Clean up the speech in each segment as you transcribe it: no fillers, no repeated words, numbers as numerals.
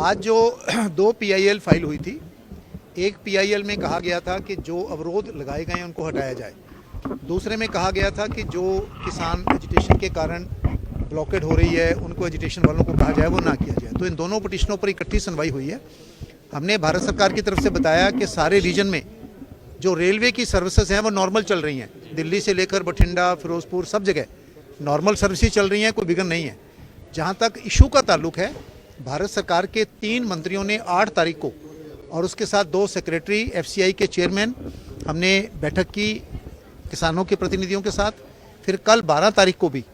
आज जो दो पीआईएल फाइल हुई थी, एक पीआईएल में कहा गया था कि जो अवरोध लगाए गए हैं उनको हटाया जाए, दूसरे में कहा गया था कि जो किसान एजिटेशन के कारण ब्लॉकेड हो रही है उनको एजिटेशन वालों को कहा जाए वो ना किया जाए। तो इन दोनों पिटिशनों पर इकट्ठी सुनवाई हुई है। हमने भारत सरकार की तरफ से बताया कि सारे रीजन में जो रेलवे की सर्विसेज हैं वो नॉर्मल चल रही हैं, दिल्ली से लेकर बठिंडा, फिरोजपुर सब जगह नॉर्मल सर्विसेज चल रही हैं, कोई बिगड़ नहीं है। जहाँ तक इशू का ताल्लुक है, भारत सरकार के 3 मंत्रियों ने 8 तारीख को और उसके साथ 2 सेक्रेटरी, एफसीआई के चेयरमैन, हमने बैठक की किसानों के प्रतिनिधियों के साथ। फिर कल 12 तारीख को भी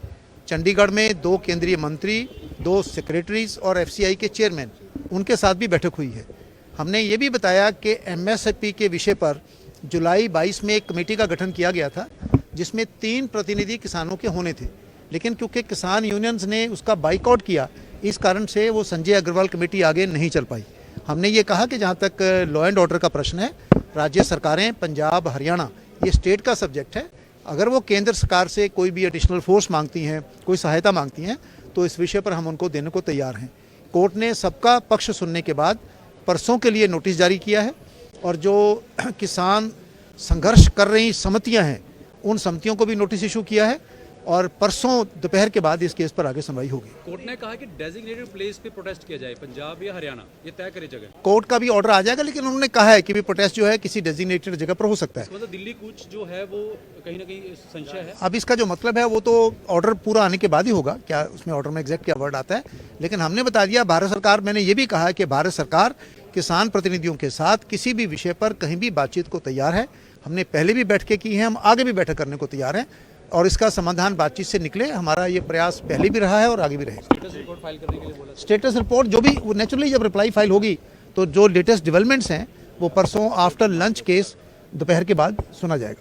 चंडीगढ़ में 2 केंद्रीय मंत्री, 2 सेक्रेटरीज और एफसीआई के चेयरमैन, उनके साथ भी बैठक हुई है। हमने ये भी बताया कि एमएसपी के विषय पर जुलाई 22 में एक कमेटी का गठन किया गया था जिसमें 3 प्रतिनिधि किसानों के होने थे, लेकिन क्योंकि किसान यूनियंस ने उसका बाइकआउट किया, इस कारण से वो संजय अग्रवाल कमेटी आगे नहीं चल पाई। हमने ये कहा कि जहाँ तक लॉ एंड ऑर्डर का प्रश्न है, राज्य सरकारें पंजाब, हरियाणा, ये स्टेट का सब्जेक्ट है। अगर वो केंद्र सरकार से कोई भी एडिशनल फोर्स मांगती हैं, कोई सहायता मांगती हैं, तो इस विषय पर हम उनको देने को तैयार हैं। कोर्ट ने सबका पक्ष सुनने के बाद परसों के लिए नोटिस जारी किया है और जो किसान संघर्ष कर रही समितियां हैं उन समितियों को भी नोटिस इशू किया है और परसों दोपहर के बाद इस केस पर आगे सुनवाई होगी। कोर्ट ने कहा कि डेजिग्नेटेड प्लेस पे प्रोटेस्ट किया जाए, पंजाब या हरियाणा, ये तय करे जगह। कोर्ट का भी ऑर्डर आ जाएगा, लेकिन उन्होंने कहा है कि भी प्रोटेस्ट जो है किसी डेजिग्नेटेड जगह पर हो सकता है। मतलब दिल्ली कूच जो है वो कहीं ना कहीं संशय है। अब इसका जो मतलब है वो तो ऑर्डर पूरा आने के बाद ही होगा, क्या उसमें ऑर्डर में एग्जैक्ट क्या वर्ड आता है, लेकिन हमने बता दिया भारत सरकार, मैंने ये भी कहा कि भारत सरकार किसान प्रतिनिधियों के साथ किसी भी विषय पर कहीं भी बातचीत को तैयार है। हमने पहले भी बैठकें की हैं, हम आगे भी बैठक करने को तैयार हैं और इसका समाधान बातचीत से निकले, हमारा ये प्रयास पहले भी रहा है और आगे भी रहेगा। स्टेटस रिपोर्ट फाइल करने के लिए बोला। स्टेटस रिपोर्ट जो भी नेचुरली जब रिप्लाई फाइल होगी तो जो लेटेस्ट डेवलपमेंट्स हैं वो परसों आफ्टर लंच केस दोपहर के बाद सुना जाएगा।